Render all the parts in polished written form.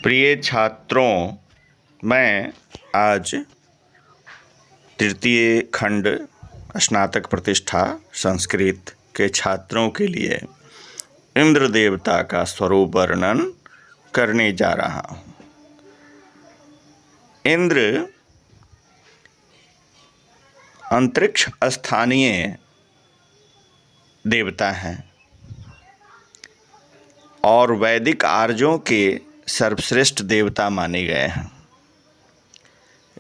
प्रिय छात्रों, मैं आज तृतीय खंड स्नातक प्रतिष्ठा संस्कृत के छात्रों के लिए इंद्र देवता का स्वरूप वर्णन करने जा रहा हूँ। इंद्र अंतरिक्ष स्थानीय देवता हैं और वैदिक आर्यों के सर्वश्रेष्ठ देवता माने गए हैं।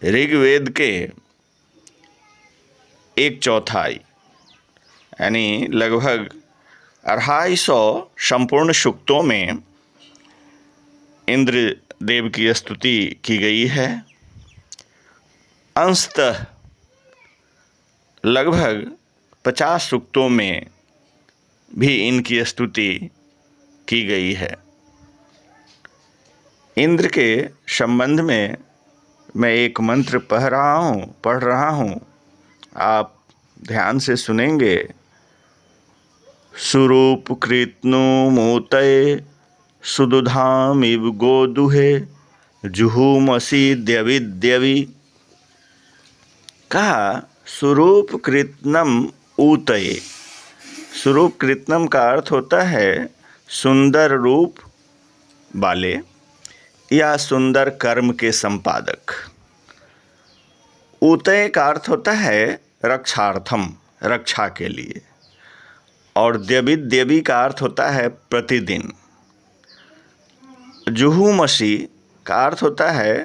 ऋग्वेद के 1/4 यानी लगभग 250 संपूर्ण सूक्तों में इंद्र देव की स्तुति की गई है। अंशतः लगभग 50 सूक्तों में भी इनकी स्तुति की गई है। इंद्र के संबंध में मैं एक मंत्र पढ़ रहा हूँ, आप ध्यान से सुनेंगे। सुरूप कृत्नु मोतये सुदुधामिव गोदुहे जुहूमसि द्यवि। कहा सुरूप कृत्नम ऊतये। सुरूप कृत्नम का अर्थ होता है सुंदर रूप वाले या सुंदर कर्म के संपादक। ऊतय का अर्थ होता है रक्षार्थम, रक्षा के लिए। और देवी का अर्थ होता है प्रतिदिन। जुहूमसि का अर्थ होता है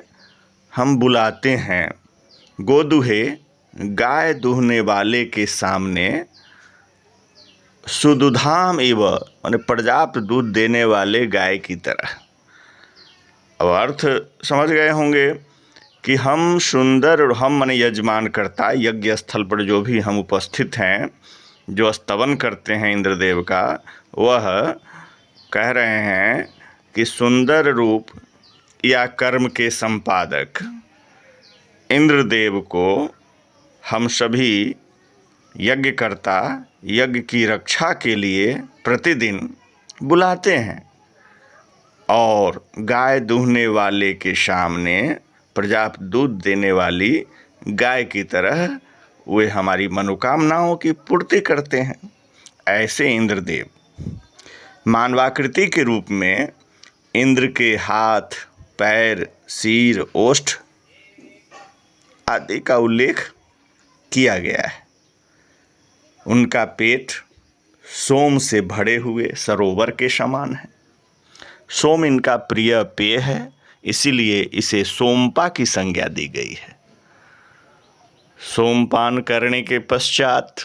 हम बुलाते हैं। गोदुहे गाय दूहने वाले के सामने। सुदुधाम एव माने पर्याप्त दूध देने वाले गाय की तरह। अब अर्थ समझ गए होंगे कि हम सुंदर, हम माने यजमान करता, यज्ञ स्थल पर जो भी हम उपस्थित हैं, जो स्तवन करते हैं इंद्रदेव का, वह कह रहे हैं कि सुंदर रूप या कर्म के संपादक इंद्रदेव को हम सभी यज्ञ करता, यज्ञ की रक्षा के लिए प्रतिदिन बुलाते हैं। और गाय दूहने वाले के सामने पर्याप्त दूध देने वाली गाय की तरह वे हमारी मनोकामनाओं की पूर्ति करते हैं। ऐसे इंद्रदेव मानवाकृति के रूप में इंद्र के हाथ, पैर, सिर, ओष्ठ आदि का उल्लेख किया गया है। उनका पेट सोम से भरे हुए सरोवर के समान है। सोम इनका प्रिय पेय है, इसीलिए इसे सोमपा की संज्ञा दी गई है। सोमपान करने के पश्चात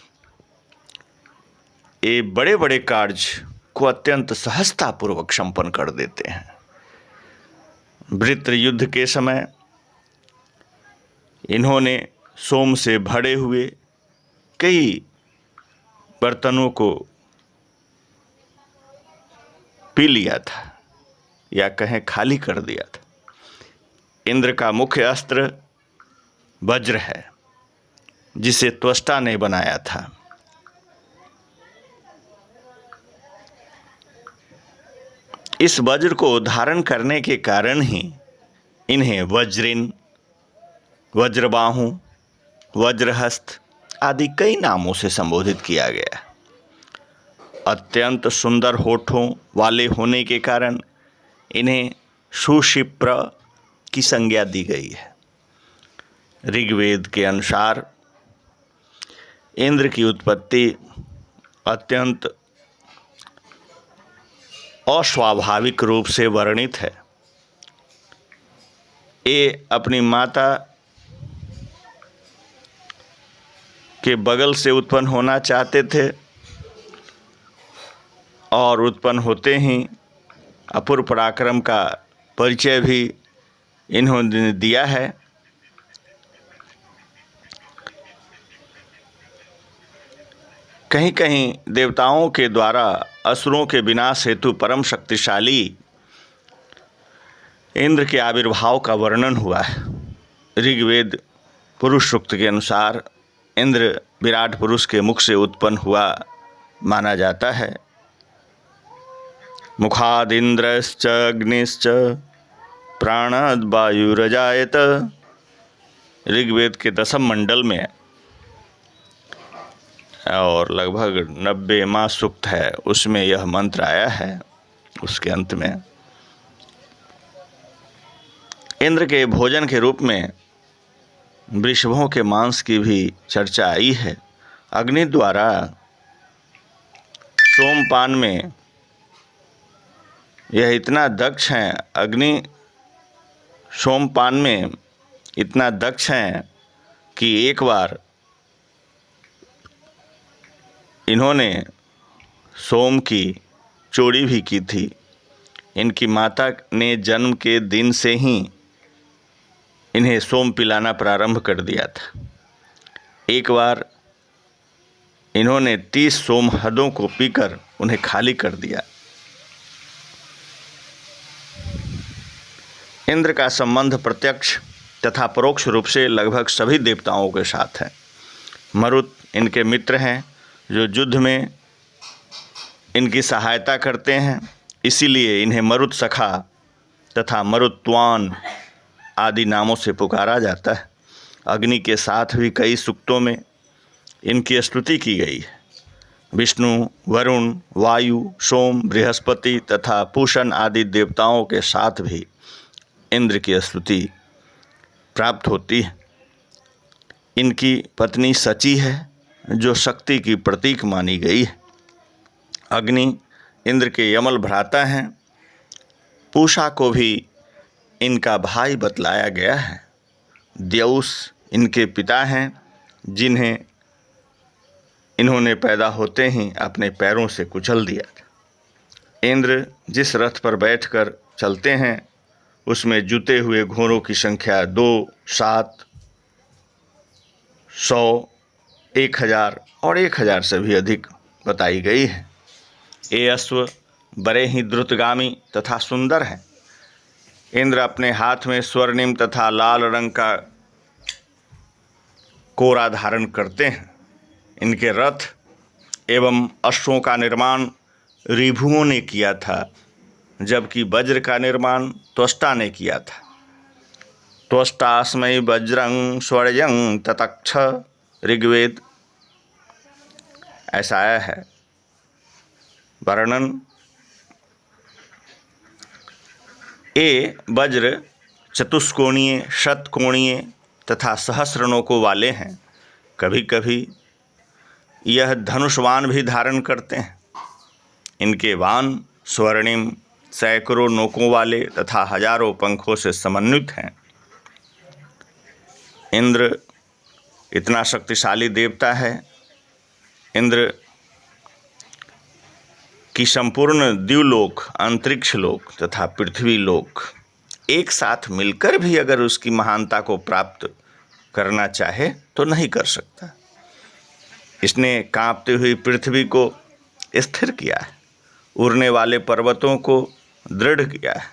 ये बड़े बड़े कार्य को अत्यंत सहजतापूर्वक संपन्न कर देते हैं। वृत्र युद्ध के समय इन्होंने सोम से भरे हुए कई बर्तनों को पी लिया था, या कहें खाली कर दिया था। इंद्र का मुख्य अस्त्र वज्र है, जिसे त्वष्टा ने बनाया था। इस वज्र को धारण करने के कारण ही इन्हें वज्रिन, वज्रबाहु, वज्रहस्त आदि कई नामों से संबोधित किया गया। अत्यंत सुंदर होठों वाले होने के कारण इन्हें सुशिप्र की संज्ञा दी गई है। ऋग्वेद के अनुसार इंद्र की उत्पत्ति अत्यंत अस्वाभाविक रूप से वर्णित है। ये अपनी माता के बगल से उत्पन्न होना चाहते थे और उत्पन्न होते ही अपूर्व पराक्रम का परिचय भी इन्होंने दिया है। कहीं कहीं देवताओं के द्वारा असुरों के विनाश हेतु परम शक्तिशाली इंद्र के आविर्भाव का वर्णन हुआ है। ऋग्वेद पुरुष सूक्त के अनुसार इंद्र विराट पुरुष के मुख से उत्पन्न हुआ माना जाता है। मुखादिंद्रश्च अग्निश्च प्राणाद् वायुरजायत, ऋग्वेद के 10वें मंडल में और लगभग 90वां सूक्त है, उसमें यह मंत्र आया है। उसके अंत में इंद्र के भोजन के रूप में वृषभों के मांस की भी चर्चा आई है। अग्नि द्वारा सोमपान में यह इतना दक्ष हैं, अग्नि सोमपान में इतना दक्ष हैं कि एक बार इन्होंने सोम की चोरी भी की थी। इनकी माता ने जन्म के दिन से ही इन्हें सोम पिलाना प्रारंभ कर दिया था। एक बार इन्होंने 30 सोम हदों को पीकर उन्हें खाली कर दिया। इंद्र का संबंध प्रत्यक्ष तथा परोक्ष रूप से लगभग सभी देवताओं के साथ है। मरुत इनके मित्र हैं जो युद्ध में इनकी सहायता करते हैं, इसीलिए इन्हें मरुत सखा तथा मरुत्वान आदि नामों से पुकारा जाता है। अग्नि के साथ भी कई सूक्तों में इनकी स्तुति की गई है। विष्णु, वरुण, वायु, सोम, बृहस्पति तथा पूषण आदि देवताओं के साथ भी इंद्र की स्तुति प्राप्त होती है। इनकी पत्नी सची है जो शक्ति की प्रतीक मानी गई है। अग्नि इंद्र के यमल भ्राता हैं। पूषा को भी इनका भाई बतलाया गया है। द्यौस इनके पिता हैं जिन्हें इन्होंने पैदा होते ही अपने पैरों से कुचल दिया था। इंद्र जिस रथ पर बैठकर चलते हैं उसमें जुते हुए घोड़ों की संख्या 2, 7, 100, 1000 और 1000 से भी अधिक बताई गई है। ये अश्व बड़े ही द्रुतगामी तथा सुंदर हैं। इंद्र अपने हाथ में स्वर्णिम तथा लाल रंग का कोरा धारण करते हैं। इनके रथ एवं अश्वों का निर्माण ऋभुओं ने किया था, जबकि वज्र का निर्माण त्वष्टा ने किया था। त्वष्टास्मै वज्रं स्वर्यं ततक्ष, ऋग्वेद ऐसा आया है वर्णन। ये वज्र चतुष्कोणीय, शतकोणीय तथा सहस्र नोकों वाले हैं। कभी कभी यह धनुषवान भी धारण करते हैं। इनके वान स्वर्णिम, सैकड़ों नोकों वाले तथा हजारों पंखों से समन्वित हैं। इंद्र इतना शक्तिशाली देवता है। इंद्र की संपूर्ण द्युलोक, अंतरिक्ष लोक तथा पृथ्वी लोक एक साथ मिलकर भी अगर उसकी महानता को प्राप्त करना चाहे तो नहीं कर सकता। इसने कांपती हुई पृथ्वी को स्थिर किया है, उड़ने वाले पर्वतों को दृढ़ किया है,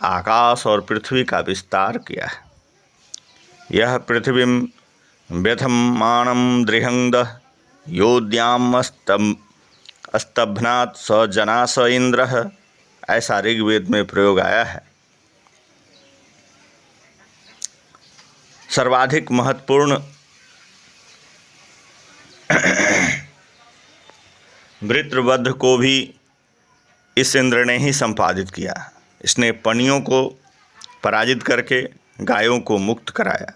आकाश और पृथ्वी का विस्तार किया है। यह पृथ्वीं व्यथमानं दृहंदः योद्याम स्तभ्नात् स जना स इंद्रः, ऐसा ऋग्वेद में प्रयोग आया है। सर्वाधिक महत्वपूर्ण वृत्रवध को भी इस इंद्र ने ही संपादित किया। इसने पणियों को पराजित करके गायों को मुक्त कराया।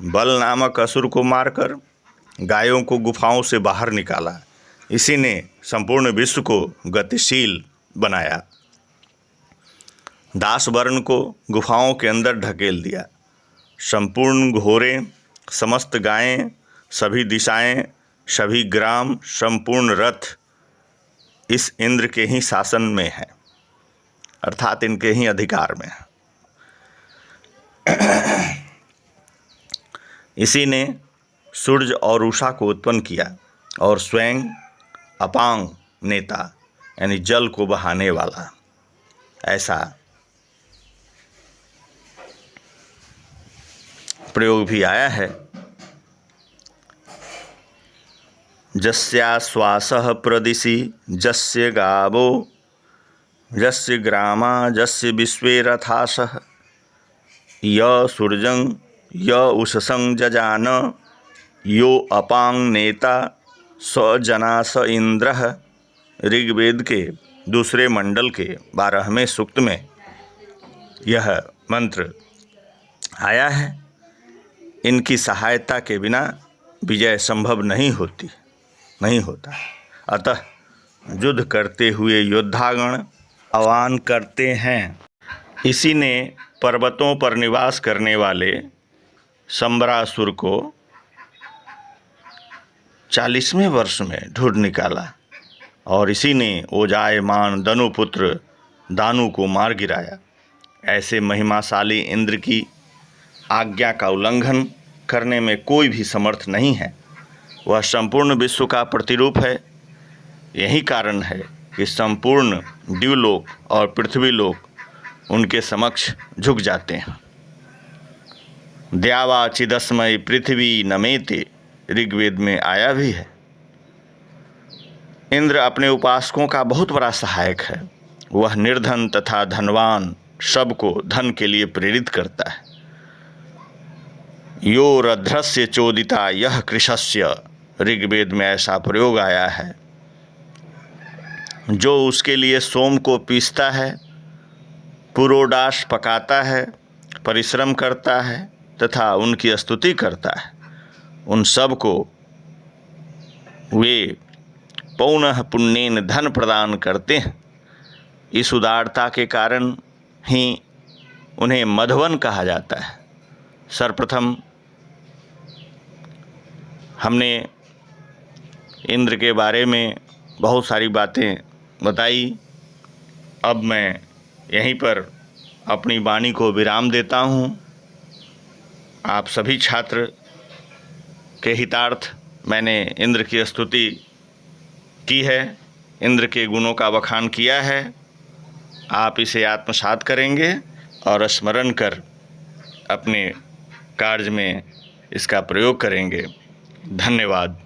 बल नामक असुर को मारकर गायों को गुफाओं से बाहर निकाला। इसी ने संपूर्ण विश्व को गतिशील बनाया। दास वर्ण को गुफाओं के अंदर ढकेल दिया। संपूर्ण घोड़े, समस्त गायें, सभी दिशाएं, सभी ग्राम, संपूर्ण रथ इस इंद्र के ही शासन में है, अर्थात इनके ही अधिकार में है। इसी ने सूर्य और उषा को उत्पन्न किया और स्वयं अपांग नेता यानी जल को बहाने वाला, ऐसा प्रयोग भी आया है। जस्या श्वासः प्रदिशि जस्य गावो यस्य ग्रामा यस्य विश्वे रथासः य सूर्यं य उषसं जजान यो अपांग नेता स जना स इंद्रः। ऋग्वेद के दूसरे मंडल के 12वें सूक्त में यह मंत्र आया है। इनकी सहायता के बिना विजय संभव नहीं होता। अतः युद्ध करते हुए योद्धागण आह्वान करते हैं। इसी ने पर्वतों पर निवास करने वाले शंबरासुर को 40वें वर्ष में ढूंढ निकाला और इसी ने ओजायमान दनुपुत्र दानु को मार गिराया। ऐसे महिमाशाली इंद्र की आज्ञा का उल्लंघन करने में कोई भी समर्थ नहीं है। वह संपूर्ण विश्व का प्रतिरूप है। यही कारण है कि संपूर्ण द्युलोक और पृथ्वीलोक उनके समक्ष झुक जाते हैं। द्यावा चिदस्मय पृथ्वी नमेते ऋग्वेद में आया भी है। इंद्र अपने उपासकों का बहुत बड़ा सहायक है। वह निर्धन तथा धनवान सबको धन के लिए प्रेरित करता है। यो रध्रस्य चोदिता यह कृशस्य, ऋग्वेद में ऐसा प्रयोग आया है। जो उसके लिए सोम को पीसता है, पुरोडाश पकाता है, परिश्रम करता है तथा उनकी स्तुति करता है, उन सब को वे पौनः पुण्येन धन प्रदान करते हैं। इस उदारता के कारण ही उन्हें मधवन कहा जाता है। सर्वप्रथम हमने इंद्र के बारे में बहुत सारी बातें बताई। अब मैं यहीं पर अपनी वाणी को विराम देता हूँ। आप सभी छात्र के हितार्थ मैंने इंद्र की स्तुति की है, इंद्र के गुणों का बखान किया है। आप इसे आत्मसात करेंगे और स्मरण कर अपने कार्य में इसका प्रयोग करेंगे। धन्यवाद।